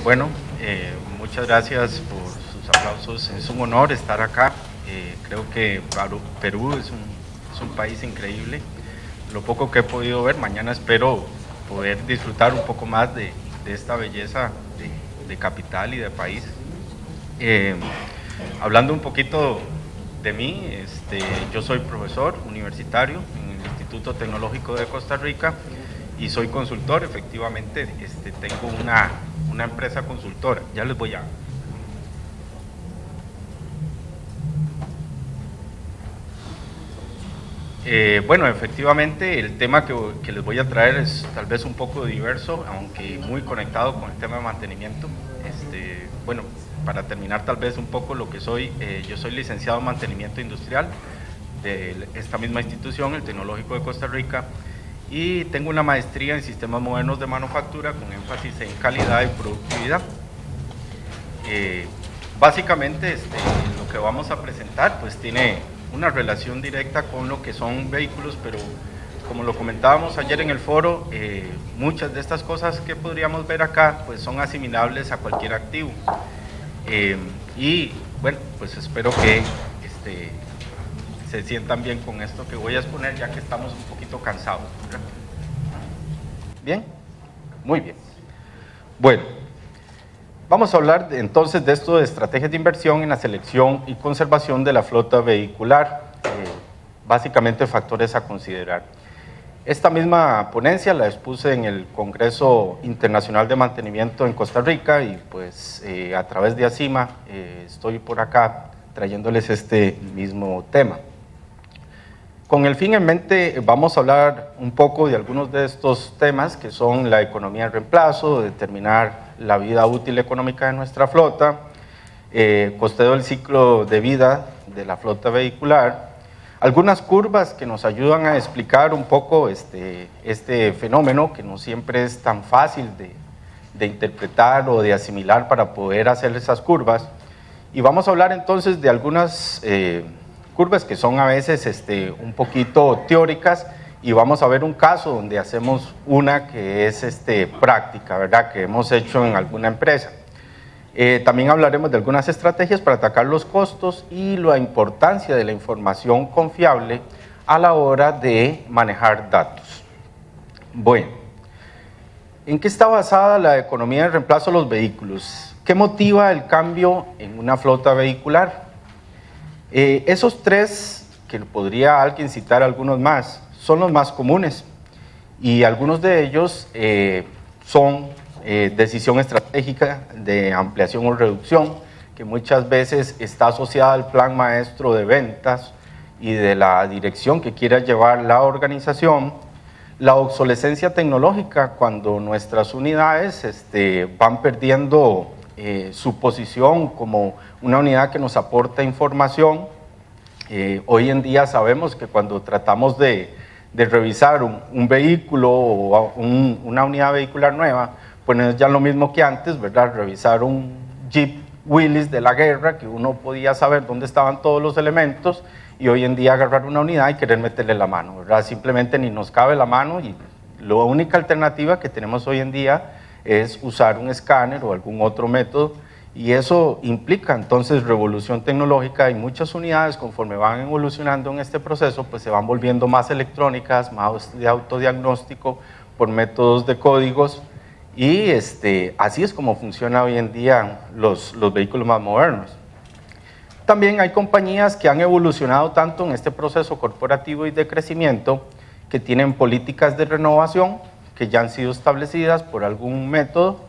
Bueno, muchas gracias por sus aplausos. Es un honor estar acá. Creo que Perú es un país increíble. Lo poco que he podido ver, mañana espero poder disfrutar un poco más de esta belleza de capital y de país. Hablando un poquito de mí, yo soy profesor universitario en el Instituto Tecnológico de Costa Rica y soy consultor. Efectivamente, tengo una empresa consultora. Ya les voy a... bueno, efectivamente el tema que les voy a traer es tal vez un poco diverso, aunque muy conectado con el tema de mantenimiento. Bueno, para terminar tal vez un poco lo que soy, yo soy licenciado en mantenimiento industrial de esta misma institución, el Tecnológico de Costa Rica, y tengo una maestría en sistemas modernos de manufactura con énfasis en calidad y productividad. Básicamente lo que vamos a presentar pues tiene una relación directa con lo que son vehículos, pero como lo comentábamos ayer en el foro, muchas de estas cosas que podríamos ver acá pues son asimilables a cualquier activo. Y bueno, pues espero que se sientan bien con esto que voy a exponer, ya que estamos un poquito cansados, ¿verdad? ¿Bien? Muy bien. Bueno, vamos a hablar entonces de esto de estrategias de inversión en la selección y conservación de la flota vehicular, básicamente factores a considerar. Esta misma ponencia la expuse en el Congreso Internacional de Mantenimiento en Costa Rica y pues a través de ACIMA estoy por acá trayéndoles este mismo tema. Con el fin en mente vamos a hablar un poco de algunos de estos temas que son la economía de reemplazo, determinar la vida útil económica de nuestra flota, costeo del ciclo de vida de la flota vehicular, algunas curvas que nos ayudan a explicar un poco este fenómeno que no siempre es tan fácil de interpretar o de asimilar para poder hacer esas curvas. Y vamos a hablar entonces de algunas curvas que son a veces un poquito teóricas y vamos a ver un caso donde hacemos una que es práctica, ¿verdad? Que hemos hecho en alguna empresa. También hablaremos de algunas estrategias para atacar los costos y la importancia de la información confiable a la hora de manejar datos. Bueno, ¿en qué está basada la economía de reemplazo de los vehículos? ¿Qué motiva el cambio en una flota vehicular? Esos tres, que podría alguien citar algunos más, son los más comunes y algunos de ellos son decisión estratégica de ampliación o reducción, que muchas veces está asociada al plan maestro de ventas y de la dirección que quiera llevar la organización. La obsolescencia tecnológica, cuando nuestras unidades van perdiendo su posición como una unidad que nos aporta información. Hoy en día sabemos que cuando tratamos de revisar un vehículo o una unidad vehicular nueva, pues no es ya lo mismo que antes, ¿verdad? Revisar un Jeep Willys de la guerra, que uno podía saber dónde estaban todos los elementos, y hoy en día agarrar una unidad y querer meterle la mano, ¿verdad? Simplemente ni nos cabe la mano y la única alternativa que tenemos hoy en día es usar un escáner o algún otro método, y eso implica entonces revolución tecnológica y muchas unidades conforme van evolucionando en este proceso pues se van volviendo más electrónicas, más de autodiagnóstico por métodos de códigos y así es como funciona hoy en día los vehículos más modernos. También hay compañías que han evolucionado tanto en este proceso corporativo y de crecimiento que tienen políticas de renovación que ya han sido establecidas por algún método.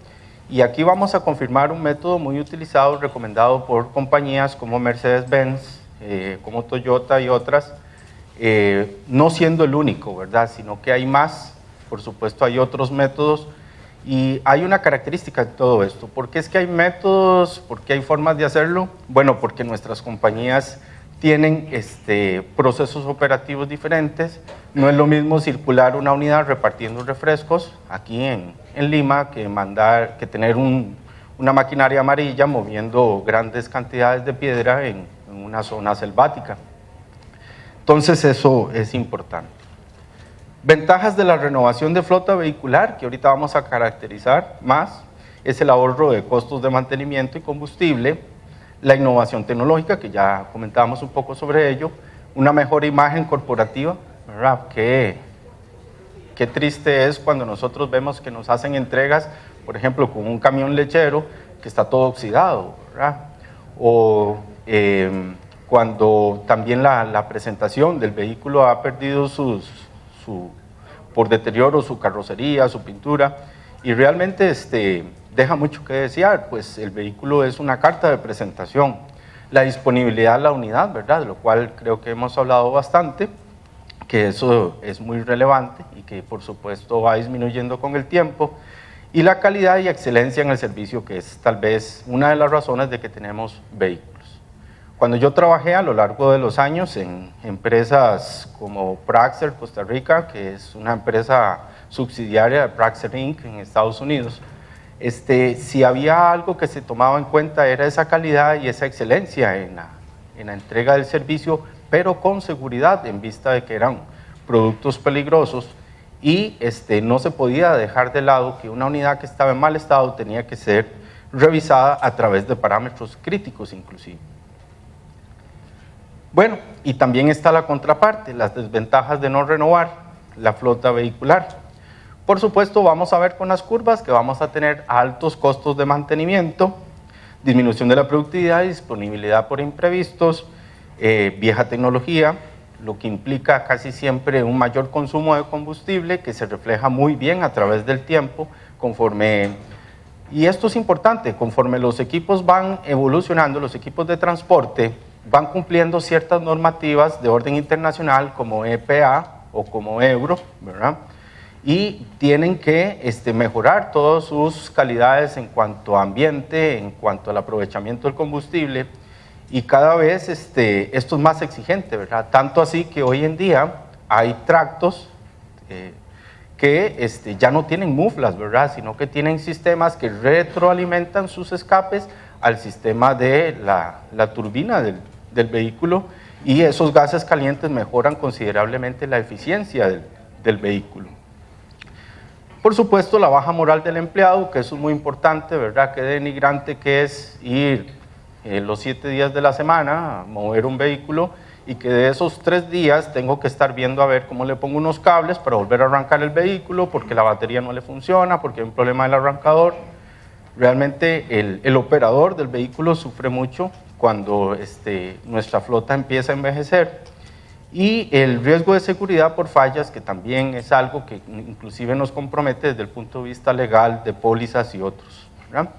Y aquí vamos a confirmar un método muy utilizado, recomendado por compañías como Mercedes-Benz, como Toyota y otras, no siendo el único, ¿verdad? Sino que hay más, por supuesto hay otros métodos y hay una característica de todo esto. ¿Por qué es que hay métodos? ¿Por qué hay formas de hacerlo? Bueno, porque nuestras compañías tienen procesos operativos diferentes. No es lo mismo circular una unidad repartiendo refrescos aquí en Lima que tener una maquinaria amarilla moviendo grandes cantidades de piedra en una zona selvática. Entonces eso es importante. Ventajas de la renovación de flota vehicular, que ahorita vamos a caracterizar más. es el ahorro de costos de mantenimiento y combustible, la innovación tecnológica, que ya comentábamos un poco sobre ello, una mejor imagen corporativa, ¿verdad? Qué triste es cuando nosotros vemos que nos hacen entregas, por ejemplo, con un camión lechero que está todo oxidado, ¿verdad? O cuando también la presentación del vehículo ha perdido por deterioro su carrocería, su pintura, y realmente deja mucho que desear, pues el vehículo es una carta de presentación. La disponibilidad de la unidad, ¿verdad? De lo cual creo que hemos hablado bastante, que eso es muy relevante y que por supuesto va disminuyendo con el tiempo, y la calidad y excelencia en el servicio, que es tal vez una de las razones de que tenemos vehículos. Cuando yo trabajé a lo largo de los años en empresas como Praxair Costa Rica, que es una empresa subsidiaria de Praxair Inc. en Estados Unidos, si había algo que se tomaba en cuenta era esa calidad y esa excelencia en la entrega del servicio, pero con seguridad, en vista de que eran productos peligrosos, y no se podía dejar de lado que una unidad que estaba en mal estado tenía que ser revisada a través de parámetros críticos inclusive. Bueno, y también está la contraparte, las desventajas de no renovar la flota vehicular. Por supuesto, vamos a ver con las curvas que vamos a tener altos costos de mantenimiento, disminución de la productividad y disponibilidad por imprevistos, vieja tecnología, lo que implica casi siempre un mayor consumo de combustible que se refleja muy bien a través del tiempo y esto es importante, conforme los equipos van evolucionando, los equipos de transporte van cumpliendo ciertas normativas de orden internacional como EPA o como Euro, ¿verdad? Y tienen que mejorar todas sus calidades en cuanto a ambiente, en cuanto al aprovechamiento del combustible, y cada vez esto es más exigente, ¿verdad? Tanto así que hoy en día hay tractos que ya no tienen muflas, ¿verdad? Sino que tienen sistemas que retroalimentan sus escapes al sistema de la turbina del vehículo, y esos gases calientes mejoran considerablemente la eficiencia del vehículo. Por supuesto, la baja moral del empleado, que eso es muy importante, ¿verdad? Qué denigrante que es ir los 7 días de la semana a mover un vehículo y que de esos 3 días tengo que estar viendo a ver cómo le pongo unos cables para volver a arrancar el vehículo porque la batería no le funciona, porque hay un problema del arrancador. Realmente el operador del vehículo sufre mucho cuando nuestra flota empieza a envejecer, y el riesgo de seguridad por fallas, que también es algo que inclusive nos compromete desde el punto de vista legal, de pólizas y otros, ¿verdad?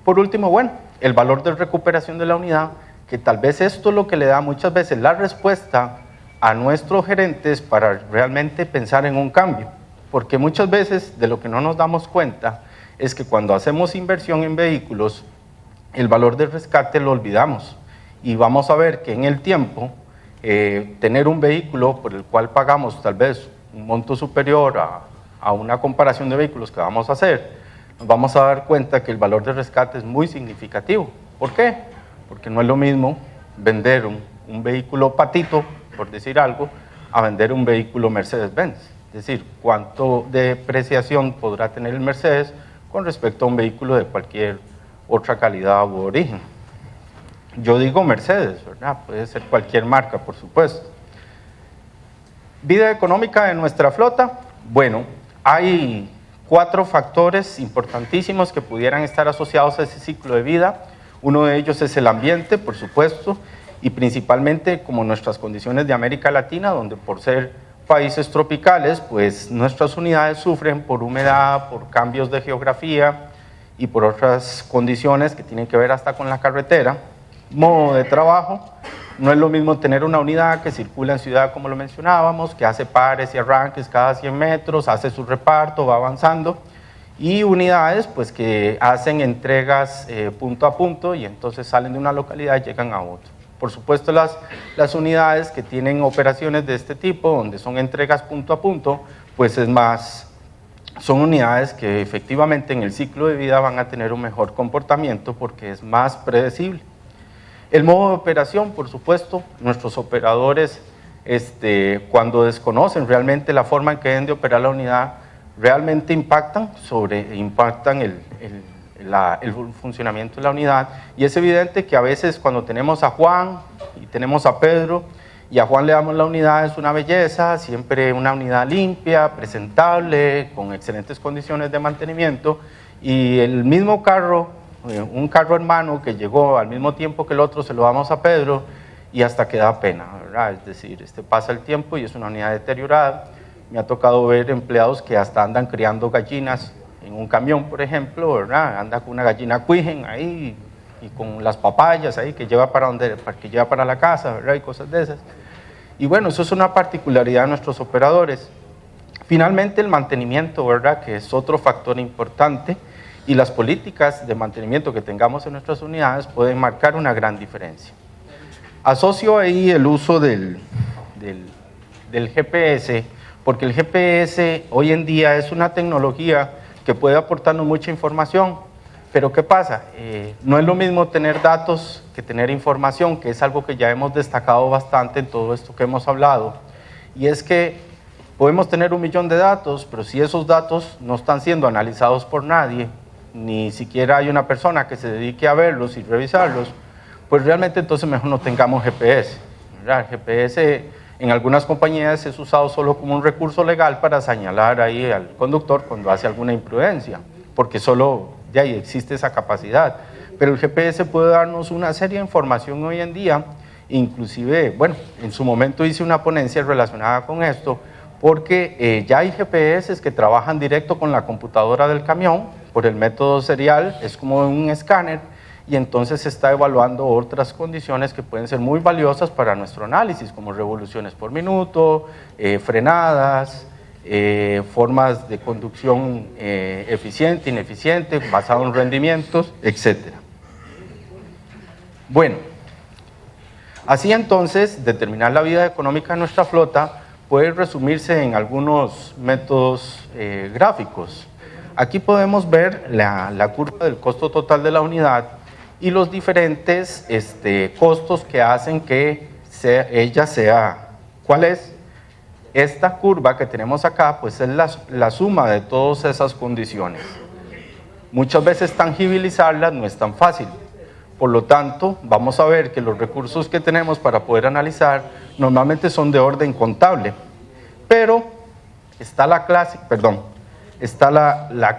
Por último, bueno, el valor de recuperación de la unidad, que tal vez esto es lo que le da muchas veces la respuesta a nuestros gerentes para realmente pensar en un cambio, porque muchas veces de lo que no nos damos cuenta es que cuando hacemos inversión en vehículos, el valor del rescate lo olvidamos, y vamos a ver que en el tiempo tener un vehículo por el cual pagamos tal vez un monto superior a una comparación de vehículos que vamos a hacer, nos vamos a dar cuenta que el valor de rescate es muy significativo. ¿Por qué? Porque no es lo mismo vender un vehículo patito, por decir algo, a vender un vehículo Mercedes-Benz. Es decir, cuánto depreciación podrá tener el Mercedes con respecto a un vehículo de cualquier otra calidad u origen. Yo digo Mercedes, ¿verdad? Puede ser cualquier marca, por supuesto. Vida económica de nuestra flota. Bueno, hay 4 factores importantísimos que pudieran estar asociados a ese ciclo de vida. Uno de ellos es el ambiente, por supuesto, y principalmente como nuestras condiciones de América Latina, donde por ser países tropicales, pues nuestras unidades sufren por humedad, por cambios de geografía y por otras condiciones que tienen que ver hasta con la carretera. Modo de trabajo, no es lo mismo tener una unidad que circula en ciudad, como lo mencionábamos, que hace pares y arranques cada 100 metros, hace su reparto, va avanzando, y unidades pues que hacen entregas punto a punto, y entonces salen de una localidad y llegan a otra. Por supuesto, las unidades que tienen operaciones de este tipo, donde son entregas punto a punto, pues son unidades que efectivamente en el ciclo de vida van a tener un mejor comportamiento porque es más predecible. El modo de operación, por supuesto, nuestros operadores cuando desconocen realmente la forma en que deben de operar la unidad, realmente impactan el el funcionamiento de la unidad, y es evidente que a veces cuando tenemos a Juan y tenemos a Pedro, y a Juan le damos la unidad, es una belleza, siempre una unidad limpia, presentable, con excelentes condiciones de mantenimiento, y el mismo carro, un carro hermano que llegó al mismo tiempo que el otro, se lo damos a Pedro, y hasta que da pena, ¿verdad? Es decir, pasa el tiempo y es una unidad deteriorada. Me ha tocado ver empleados que hasta andan criando gallinas en un camión, por ejemplo, ¿verdad? Anda con una gallina cuijen ahí y con las papayas ahí que lleva que lleva para la casa, ¿verdad? Y cosas de esas. Y bueno, eso es una particularidad de nuestros operadores. Finalmente, el mantenimiento, ¿verdad? Que es otro factor importante, y las políticas de mantenimiento que tengamos en nuestras unidades pueden marcar una gran diferencia. Asocio ahí el uso del GPS, porque el GPS hoy en día es una tecnología que puede aportarnos mucha información, pero ¿qué pasa? No es lo mismo tener datos que tener información, que es algo que ya hemos destacado bastante en todo esto que hemos hablado, y es que podemos tener 1 millón de datos, pero si esos datos no están siendo analizados por nadie, ni siquiera hay una persona que se dedique a verlos y revisarlos, pues realmente entonces mejor no tengamos GPS. ¿Verdad? El GPS en algunas compañías es usado solo como un recurso legal para señalar ahí al conductor cuando hace alguna imprudencia, porque solo ya ahí existe esa capacidad. Pero el GPS puede darnos una serie de información hoy en día, inclusive, bueno, en su momento hice una ponencia relacionada con esto, porque ya hay GPS que trabajan directo con la computadora del camión, por el método serial, es como un escáner, y entonces se está evaluando otras condiciones que pueden ser muy valiosas para nuestro análisis, como revoluciones por minuto, frenadas, formas de conducción eficiente, ineficiente, basado en rendimientos, etc. Bueno, así entonces, determinar la vida económica de nuestra flota puede resumirse en algunos métodos gráficos. Aquí podemos ver la curva del costo total de la unidad y los diferentes costos que hacen que ella sea. ¿Cuál es? Esta curva que tenemos acá, pues es la suma de todas esas condiciones. Muchas veces tangibilizarlas no es tan fácil. Por lo tanto, vamos a ver que los recursos que tenemos para poder analizar normalmente son de orden contable. Pero está la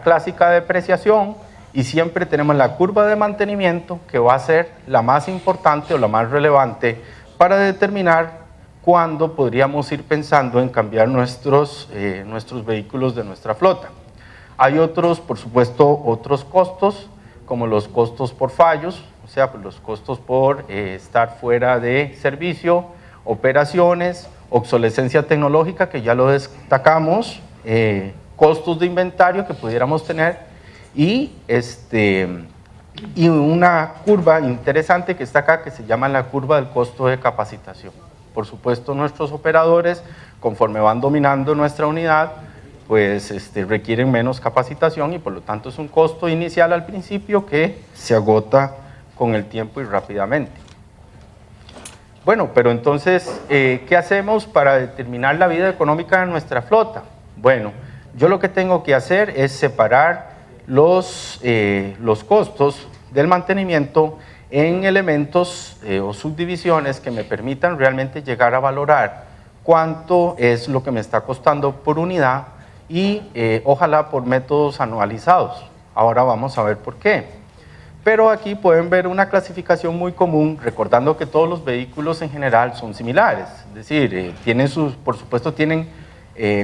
clásica depreciación, y siempre tenemos la curva de mantenimiento, que va a ser la más importante o la más relevante para determinar cuándo podríamos ir pensando en cambiar nuestros vehículos de nuestra flota. Hay por supuesto, otros costos, como los costos por fallos, o sea, pues los costos por estar fuera de servicio, operaciones, obsolescencia tecnológica, que ya lo destacamos, costos de inventario que pudiéramos tener, y una curva interesante que está acá, que se llama la curva del costo de capacitación. Por supuesto, nuestros operadores, conforme van dominando nuestra unidad, pues requieren menos capacitación, y por lo tanto es un costo inicial al principio que se agota con el tiempo y rápidamente. Bueno, pero entonces, ¿qué hacemos para determinar la vida económica de nuestra flota? Bueno, yo lo que tengo que hacer es separar los costos del mantenimiento en elementos o subdivisiones que me permitan realmente llegar a valorar cuánto es lo que me está costando por unidad, y ojalá por métodos anualizados. Ahora vamos a ver por qué. Pero aquí pueden ver una clasificación muy común, recordando que todos los vehículos en general son similares, es decir, por supuesto tienen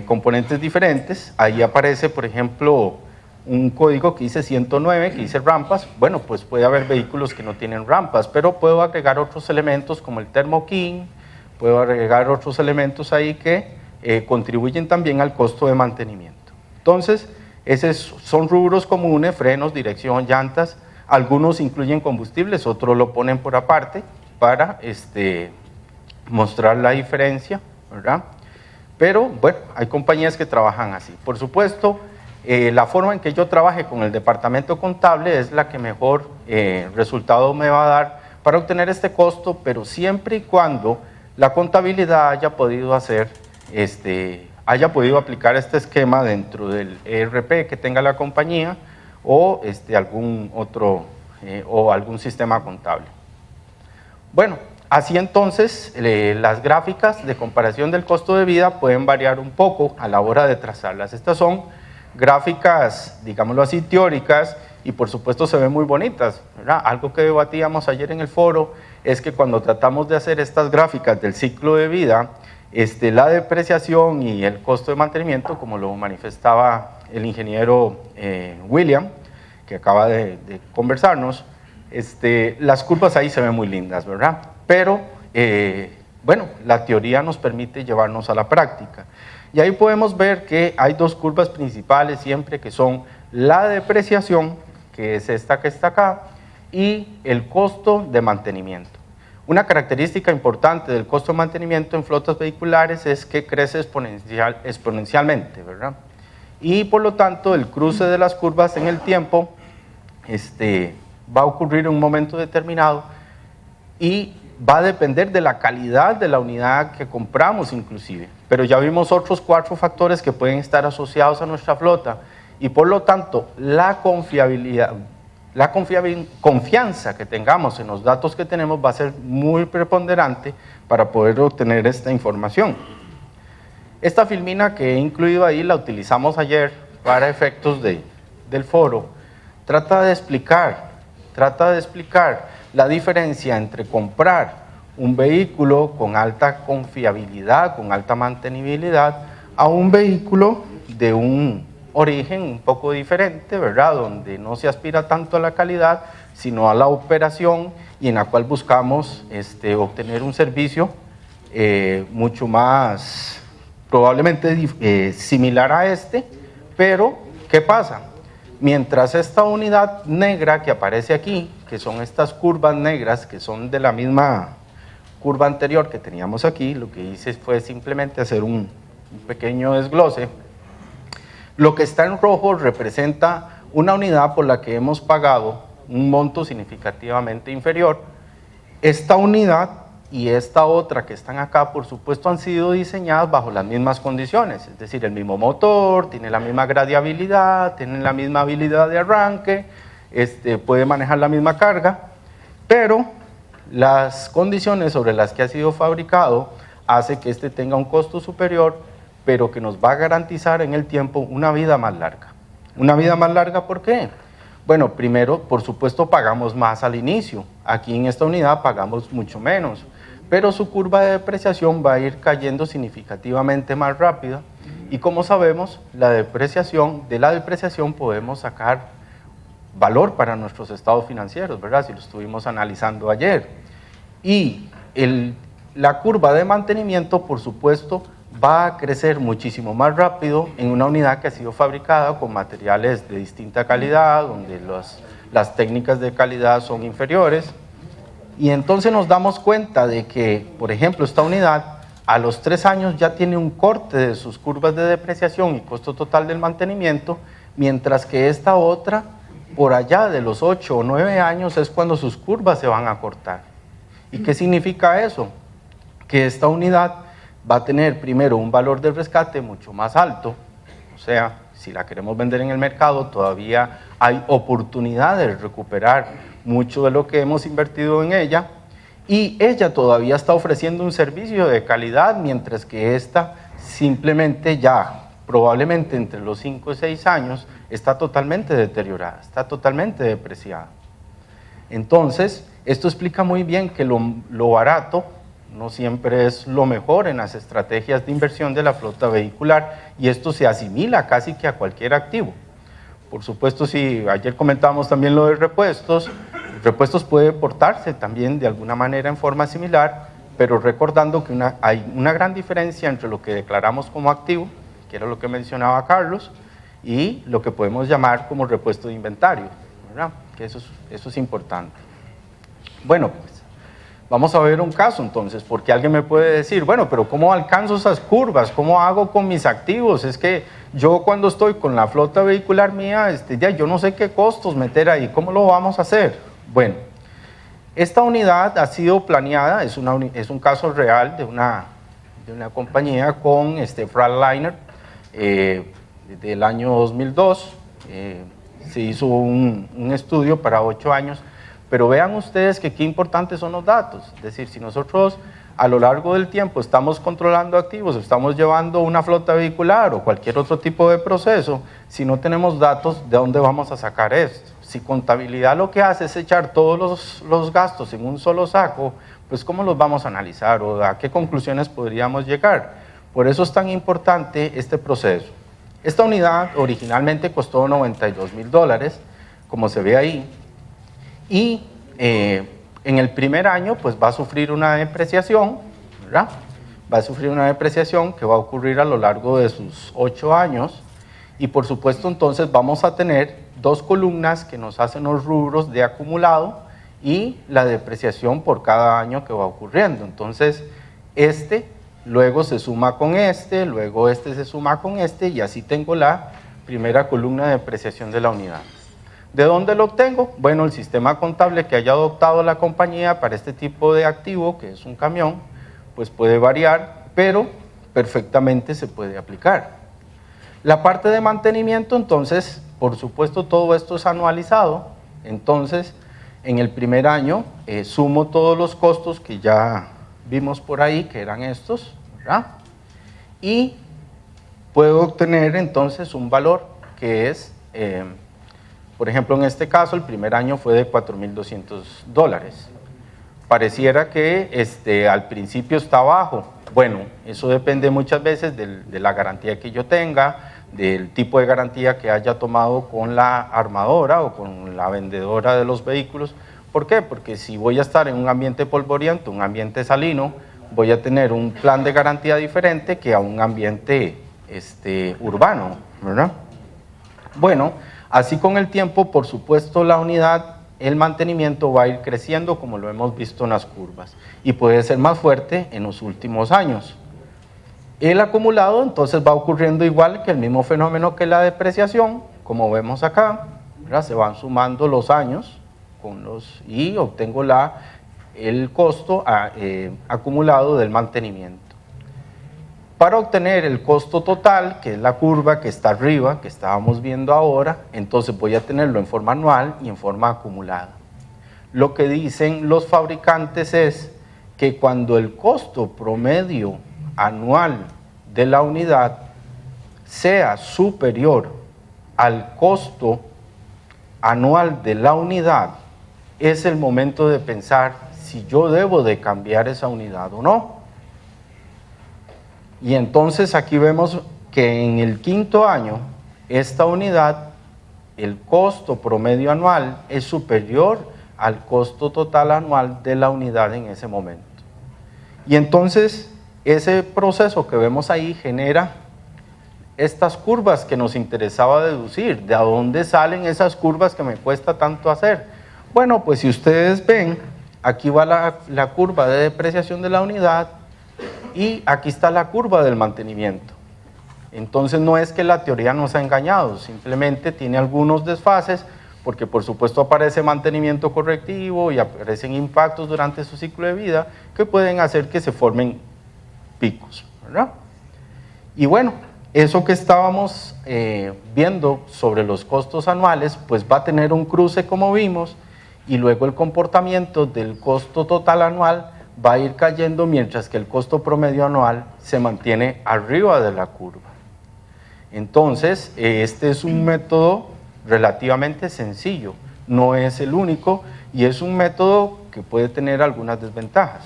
componentes diferentes. Ahí aparece, por ejemplo, un código que dice 109, que dice rampas. Bueno, pues puede haber vehículos que no tienen rampas, pero puedo agregar otros elementos como el Thermo King, puedo agregar otros elementos ahí que contribuyen también al costo de mantenimiento. Entonces, esos son rubros comunes: frenos, dirección, llantas. Algunos incluyen combustibles, otros lo ponen por aparte para mostrar la diferencia, ¿verdad? Pero bueno, hay compañías que trabajan así. Por supuesto, la forma en que yo trabaje con el departamento contable es la que mejor resultado me va a dar para obtener este costo, pero siempre y cuando la contabilidad haya podido aplicar este esquema dentro del ERP que tenga la compañía, o algún otro o algún sistema contable. Bueno, así entonces las gráficas de comparación del costo de vida pueden variar un poco a la hora de trazarlas. Estas son gráficas, digámoslo así, teóricas, y por supuesto se ven muy bonitas, ¿verdad? Algo que debatíamos ayer en el foro es que cuando tratamos de hacer estas gráficas del ciclo de vida, la depreciación y el costo de mantenimiento, como lo manifestaba el ingeniero William, que acaba de conversarnos, las curvas ahí se ven muy lindas, ¿verdad? Pero, bueno, la teoría nos permite llevarnos a la práctica. Y ahí podemos ver que hay dos curvas principales siempre, que son la depreciación, que es esta que está acá, y el costo de mantenimiento. Una característica importante del costo de mantenimiento en flotas vehiculares es que crece exponencialmente, ¿verdad? Y por lo tanto el cruce de las curvas en el tiempo va a ocurrir en un momento determinado y va a depender de la calidad de la unidad que compramos inclusive. Pero ya vimos otros 4 factores que pueden estar asociados a nuestra flota y por lo tanto la confianza que tengamos en los datos que tenemos va a ser muy preponderante para poder obtener esta información. Esta filmina que he incluido ahí la utilizamos ayer para efectos del foro. Trata de explicar la diferencia entre comprar un vehículo con alta confiabilidad, con alta mantenibilidad, a un vehículo de un origen un poco diferente, ¿verdad? Donde no se aspira tanto a la calidad, sino a la operación y en la cual buscamos obtener un servicio mucho más probablemente similar a pero ¿qué pasa? Mientras esta unidad negra que aparece aquí, que son estas curvas negras que son de la misma curva anterior que teníamos aquí, lo que hice fue simplemente hacer un pequeño desglose. Lo que está en rojo representa una unidad por la que hemos pagado un monto significativamente inferior. Esta unidad y esta otra que están acá, por supuesto, han sido diseñadas bajo las mismas condiciones, es decir, el mismo motor, tiene la misma gradiabilidad, tiene la misma habilidad de arranque, puede manejar la misma carga, pero las condiciones sobre las que ha sido fabricado hace que tenga un costo superior, pero que nos va a garantizar en el tiempo una vida más larga. ¿Una vida más larga por qué? Bueno, primero, por supuesto, pagamos más al inicio. Aquí en esta unidad pagamos mucho menos, pero su curva de depreciación va a ir cayendo significativamente más rápida y como sabemos, de la depreciación podemos sacar valor para nuestros estados financieros, ¿verdad? Si lo estuvimos analizando ayer. Y la curva de mantenimiento, por supuesto, va a crecer muchísimo más rápido en una unidad que ha sido fabricada con materiales de distinta calidad, donde las técnicas de calidad son inferiores. Y entonces nos damos cuenta de que, por ejemplo, esta unidad a los 3 años ya tiene un corte de sus curvas de depreciación y costo total del mantenimiento, mientras que esta otra, por allá de los 8 o 9 años, es cuando sus curvas se van a cortar. ¿Y qué significa eso? Que esta unidad va a tener primero un valor de rescate mucho más alto, o sea, si la queremos vender en el mercado todavía hay oportunidad de recuperar mucho de lo que hemos invertido en ella y ella todavía está ofreciendo un servicio de calidad, mientras que esta simplemente ya probablemente entre los 5 y 6 años está totalmente deteriorada, está totalmente depreciada. Entonces, esto explica muy bien que lo barato no siempre es lo mejor en las estrategias de inversión de la flota vehicular y esto se asimila casi que a cualquier activo. Por supuesto, si ayer comentábamos también lo de repuestos, repuestos puede portarse también de alguna manera en forma similar, pero recordando que hay una gran diferencia entre lo que declaramos como activo, que era lo que mencionaba Carlos, y lo que podemos llamar como repuesto de inventario, ¿verdad? Que eso es importante. Bueno, pues vamos a ver un caso entonces, porque alguien me puede decir, bueno, pero ¿cómo alcanzo esas curvas? ¿Cómo hago con mis activos? Es que yo cuando estoy con la flota vehicular mía, ya yo no sé qué costos meter ahí, ¿cómo lo vamos a hacer? Bueno, esta unidad ha sido planeada, es un caso real de una compañía con Freightliner del año 2002, se hizo un estudio para 8 años, pero vean ustedes que qué importantes son los datos. Es decir, si nosotros a lo largo del tiempo estamos controlando activos, estamos llevando una flota vehicular o cualquier otro tipo de proceso, si no tenemos datos, ¿de dónde vamos a sacar esto? Si contabilidad lo que hace es echar todos los gastos en un solo saco, pues ¿cómo los vamos a analizar o a qué conclusiones podríamos llegar? Por eso es tan importante este proceso. Esta unidad originalmente costó $92,000, como se ve ahí, y en el primer año pues va a sufrir una depreciación, ¿verdad? Va a sufrir una depreciación que va a ocurrir a lo largo de sus 8 años, y por supuesto entonces vamos a tener 2 columnas que nos hacen los rubros de acumulado y la depreciación por cada año que va ocurriendo. Entonces luego se suma con luego se suma con y así tengo la primera columna de depreciación de la unidad. ¿De dónde lo obtengo? Bueno, el sistema contable que haya adoptado la compañía para este tipo de activo, que es un camión, pues puede variar, pero perfectamente se puede aplicar. La parte de mantenimiento, entonces, por supuesto, todo esto es anualizado. Entonces, en el primer año sumo todos los costos que ya vimos por ahí, que eran estos, ¿verdad? Y puedo obtener entonces un valor que es, por ejemplo, en este caso, el primer año fue de $4,200. Pareciera que al principio está bajo. Bueno, eso depende muchas veces de la garantía que yo tenga, del tipo de garantía que haya tomado con la armadora o con la vendedora de los vehículos. ¿Por qué? Porque si voy a estar en un ambiente polvoriento, un ambiente salino, voy a tener un plan de garantía diferente que a un ambiente urbano, ¿verdad? Bueno, así con el tiempo, por supuesto, la unidad, el mantenimiento va a ir creciendo como lo hemos visto en las curvas y puede ser más fuerte en los últimos años. El acumulado entonces va ocurriendo igual que el mismo fenómeno que la depreciación, como vemos acá, ¿verdad? Se van sumando los años y obtengo el costo acumulado del mantenimiento. Para obtener el costo total, que es la curva que está arriba, que estábamos viendo ahora, entonces voy a tenerlo en forma anual y en forma acumulada. Lo que dicen los fabricantes es que cuando el costo promedio anual de la unidad sea superior al costo anual de la unidad, es el momento de pensar si yo debo de cambiar esa unidad o no. Y entonces aquí vemos que en el quinto año, esta unidad, el costo promedio anual es superior al costo total anual de la unidad en ese momento. Y entonces ese proceso que vemos ahí genera estas curvas que nos interesaba deducir. ¿De dónde salen esas curvas que me cuesta tanto hacer? Bueno, pues si ustedes ven, aquí va la curva de depreciación de la unidad y aquí está la curva del mantenimiento. Entonces no es que la teoría nos ha engañado, simplemente tiene algunos desfases porque por supuesto aparece mantenimiento correctivo y aparecen impactos durante su ciclo de vida que pueden hacer que se formen picos, ¿verdad? Y bueno, eso que estábamos viendo sobre los costos anuales, pues va a tener un cruce como vimos y luego el comportamiento del costo total anual va a ir cayendo mientras que el costo promedio anual se mantiene arriba de la curva. Entonces, este es un método relativamente sencillo, no es el único y es un método que puede tener algunas desventajas.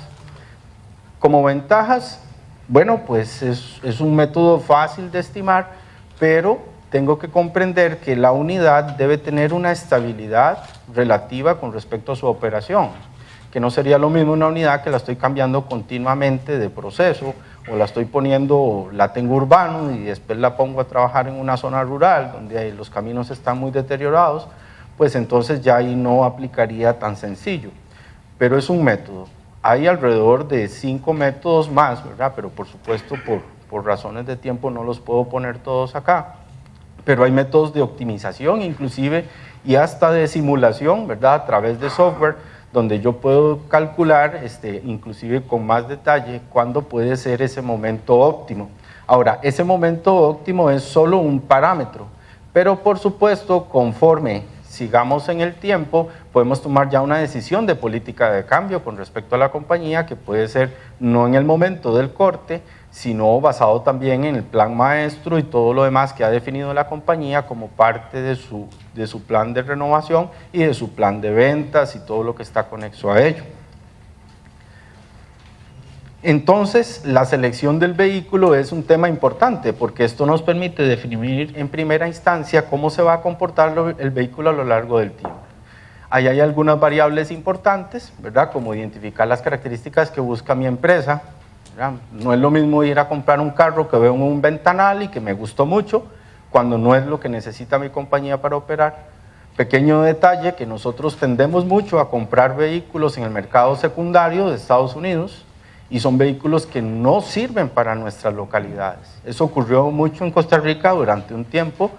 Como ventajas, bueno, pues es un método fácil de estimar, pero tengo que comprender que la unidad debe tener una estabilidad relativa con respecto a su operación, que no sería lo mismo una unidad que la estoy cambiando continuamente de proceso o la tengo urbano y después la pongo a trabajar en una zona rural donde los caminos están muy deteriorados, pues entonces ya ahí no aplicaría tan sencillo, pero es un método. Hay alrededor de 5 métodos más, ¿verdad? Pero por supuesto por razones de tiempo no los puedo poner todos acá, pero hay métodos de optimización inclusive y hasta de simulación, ¿verdad? A través de software, donde yo puedo calcular, inclusive con más detalle, cuándo puede ser ese momento óptimo. Ahora, ese momento óptimo es solo un parámetro, Pero por supuesto, conforme sigamos en el tiempo, podemos tomar ya una decisión de política de cambio con respecto a la compañía, que puede ser no en el momento del corte, sino basado también en el plan maestro y todo lo demás que ha definido la compañía como parte de su plan de renovación y de su plan de ventas y todo lo que está conexo a ello. Entonces, la selección del vehículo es un tema importante porque esto nos permite definir en primera instancia cómo se va a comportar el vehículo a lo largo del tiempo. Ahí hay algunas variables importantes, ¿verdad? Como identificar las características que busca mi empresa, ¿verdad? No es lo mismo ir a comprar un carro que veo en un ventanal y que me gustó mucho, cuando no es lo que necesita mi compañía para operar. Pequeño detalle, que nosotros tendemos mucho a comprar vehículos en el mercado secundario de Estados Unidos, y son vehículos que no sirven para nuestras localidades. Eso ocurrió mucho en Costa Rica durante un tiempo,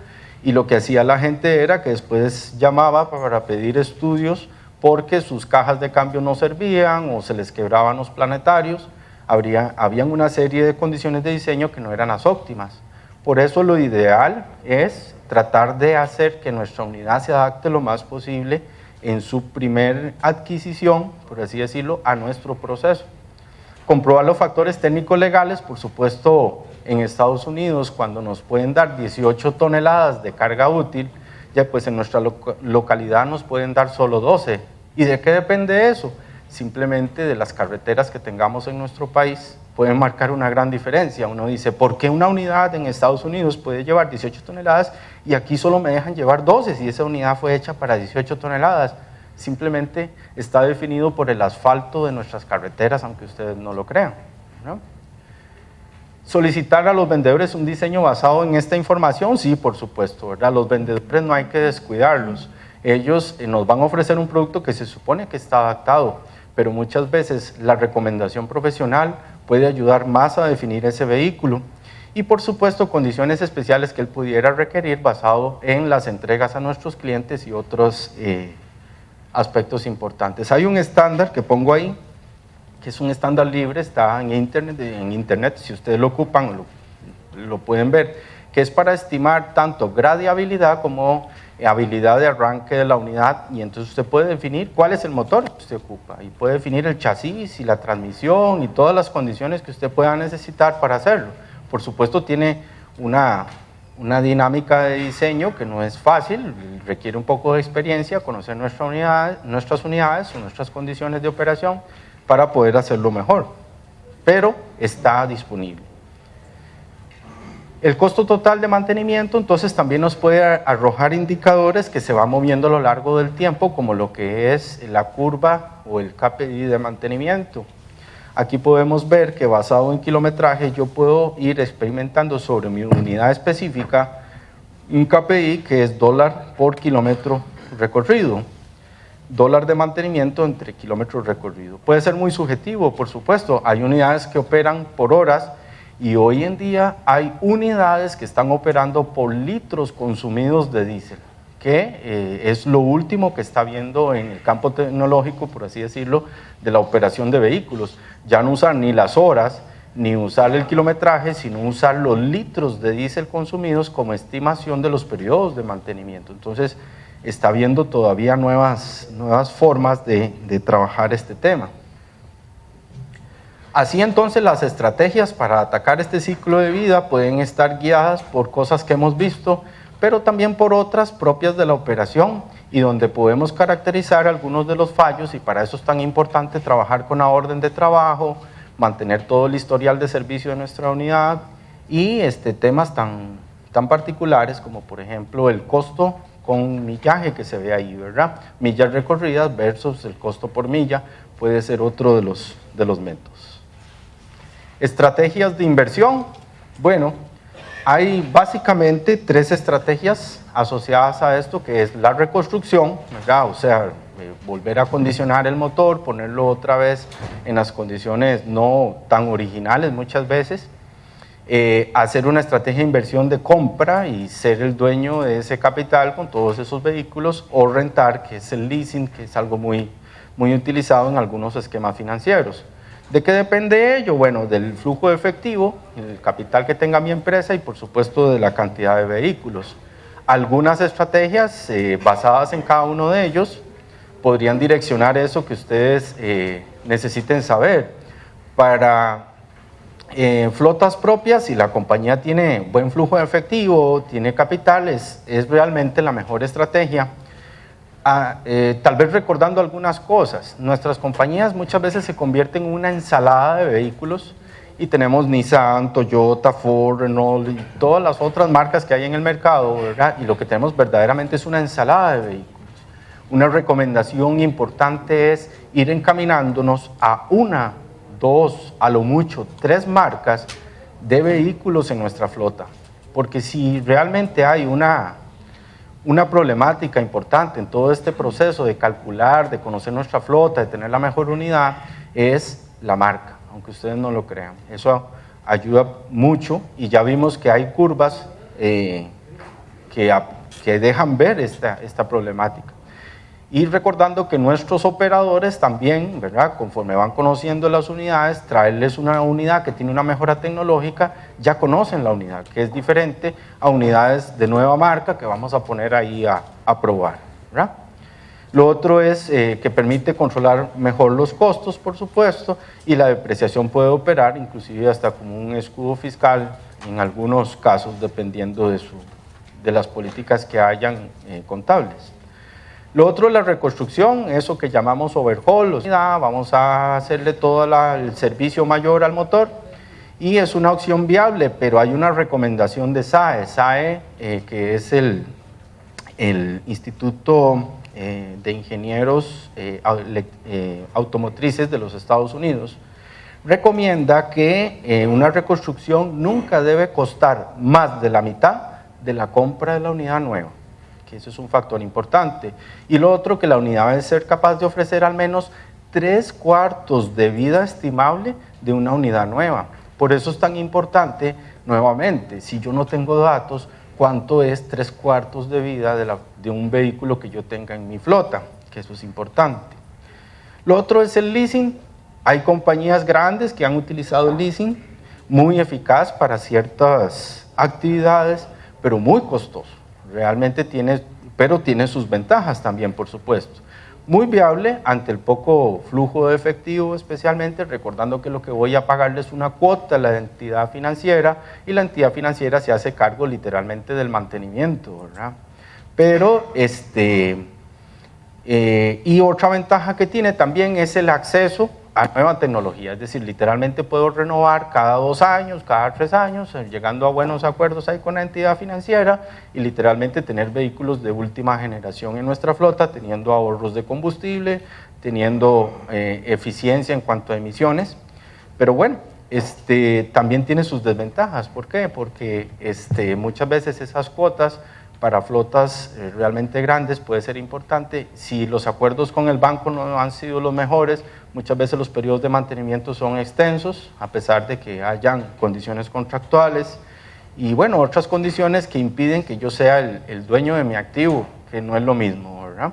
y lo que hacía la gente era que después llamaba para pedir estudios porque sus cajas de cambio no servían o se les quebraban los planetarios. Habían una serie de condiciones de diseño que no eran las óptimas. Por eso lo ideal es tratar de hacer que nuestra unidad se adapte lo más posible en su primer adquisición, por así decirlo, a nuestro proceso. Comprobar los factores técnicos legales, por supuesto, en Estados Unidos, cuando nos pueden dar 18 toneladas de carga útil, ya pues en nuestra localidad nos pueden dar solo 12. ¿Y de qué depende eso? Simplemente de las carreteras que tengamos en nuestro país, pueden marcar una gran diferencia. Uno dice, ¿por qué una unidad en Estados Unidos puede llevar 18 toneladas y aquí solo me dejan llevar 12 si esa unidad fue hecha para 18 toneladas? Simplemente está definido por el asfalto de nuestras carreteras, aunque ustedes no lo crean, ¿no? Solicitar a los vendedores un diseño basado en esta información, sí, por supuesto, ¿verdad? Los vendedores no hay que descuidarlos. Ellos nos van a ofrecer un producto que se supone que está adaptado, pero muchas veces la recomendación profesional puede ayudar más a definir ese vehículo. Y por supuesto, condiciones especiales que él pudiera requerir basado en las entregas a nuestros clientes y otros aspectos importantes. Hay un estándar que pongo ahí, que es un estándar libre, está en internet, si ustedes lo ocupan lo pueden ver, que es para estimar tanto gradeabilidad como habilidad de arranque de la unidad, y entonces usted puede definir cuál es el motor que usted ocupa, y puede definir el chasis y la transmisión y todas las condiciones que usted pueda necesitar para hacerlo. Por supuesto tiene una dinámica de diseño que no es fácil, requiere un poco de experiencia, conocer nuestras unidades o nuestras condiciones de operación para poder hacerlo mejor, pero está disponible. El costo total de mantenimiento entonces también nos puede arrojar indicadores que se van moviendo a lo largo del tiempo, como lo que es la curva o el KPI de mantenimiento. Aquí podemos ver que basado en kilometraje yo puedo ir experimentando sobre mi unidad específica un KPI que es dólar por kilómetro recorrido, dólar de mantenimiento entre kilómetros recorrido. Puede ser muy subjetivo, por supuesto, hay unidades que operan por horas y hoy en día hay unidades que están operando por litros consumidos de diésel, que es lo último que está viendo en el campo tecnológico, por así decirlo, de la operación de vehículos. Ya no usar ni las horas, ni usar el kilometraje, sino usar los litros de diésel consumidos como estimación de los periodos de mantenimiento. Entonces, está viendo todavía nuevas formas de trabajar este tema. Así entonces, las estrategias para atacar este ciclo de vida pueden estar guiadas por cosas que hemos visto, pero también por otras propias de la operación y donde podemos caracterizar algunos de los fallos, y para eso es tan importante trabajar con la orden de trabajo, mantener todo el historial de servicio de nuestra unidad y temas tan particulares como por ejemplo el costo con millaje que se ve ahí, ¿verdad? Millas recorridas versus el costo por milla puede ser otro de los métodos. Estrategias de inversión. Bueno, hay básicamente 3 estrategias asociadas a esto, que es la reconstrucción, ¿verdad? O sea, volver a acondicionar el motor, ponerlo otra vez en las condiciones no tan originales muchas veces, hacer una estrategia de inversión de compra y ser el dueño de ese capital con todos esos vehículos, o rentar, que es el leasing, que es algo muy utilizado en algunos esquemas financieros. ¿De qué depende ello? Bueno, del flujo de efectivo, el capital que tenga mi empresa y por supuesto de la cantidad de vehículos. Algunas estrategias basadas en cada uno de ellos podrían direccionar eso que ustedes necesiten saber. Para flotas propias, si la compañía tiene buen flujo de efectivo, tiene capital, es realmente la mejor estrategia. Tal vez recordando algunas cosas, nuestras compañías muchas veces se convierten en una ensalada de vehículos y tenemos Nissan, Toyota, Ford, Renault y todas las otras marcas que hay en el mercado, ¿verdad? Y lo que tenemos verdaderamente es una ensalada de vehículos. Una recomendación importante es ir encaminándonos a una, dos, a lo mucho, 3 marcas de vehículos en nuestra flota, porque si realmente hay una problemática importante en todo este proceso de calcular, de conocer nuestra flota, de tener la mejor unidad, es la marca, aunque ustedes no lo crean. Eso ayuda mucho y ya vimos que hay curvas que dejan ver esta problemática. Y recordando que nuestros operadores también, ¿verdad?, conforme van conociendo las unidades, traerles una unidad que tiene una mejora tecnológica, ya conocen la unidad, que es diferente a unidades de nueva marca que vamos a poner ahí a probar, ¿verdad? Lo otro es que permite controlar mejor los costos, por supuesto, y la depreciación puede operar inclusive hasta como un escudo fiscal en algunos casos, dependiendo de las políticas que hayan contables. Lo otro es la reconstrucción, eso que llamamos overhaul, vamos a hacerle todo el servicio mayor al motor y es una opción viable, pero hay una recomendación de SAE, que es el Instituto de Ingenieros Automotrices de los Estados Unidos, recomienda que una reconstrucción nunca debe costar más de la mitad de la compra de la unidad nueva, que eso es un factor importante. Y lo otro, que la unidad debe ser capaz de ofrecer al menos 3/4 de vida estimable de una unidad nueva. Por eso es tan importante, nuevamente, si yo no tengo datos, cuánto es 3/4 de vida de un vehículo que yo tenga en mi flota, que eso es importante. Lo otro es el leasing. Hay compañías grandes que han utilizado el leasing, muy eficaz para ciertas actividades, pero muy costoso. Realmente tiene sus ventajas también, por supuesto. Muy viable ante el poco flujo de efectivo, especialmente recordando que lo que voy a pagarle es una cuota a la entidad financiera y la entidad financiera se hace cargo literalmente del mantenimiento, ¿verdad? Pero y otra ventaja que tiene también es el acceso a nueva tecnología, es decir, literalmente puedo renovar cada 2 años, cada 3 años, llegando a buenos acuerdos ahí con la entidad financiera y literalmente tener vehículos de última generación en nuestra flota, teniendo ahorros de combustible, teniendo eficiencia en cuanto a emisiones. Pero bueno, también tiene sus desventajas. ¿Por qué? Porque muchas veces esas cuotas para flotas realmente grandes puede ser importante. Si los acuerdos con el banco no han sido los mejores, muchas veces los periodos de mantenimiento son extensos, a pesar de que hayan condiciones contractuales y bueno, otras condiciones que impiden que yo sea el dueño de mi activo, que no es lo mismo, ¿verdad?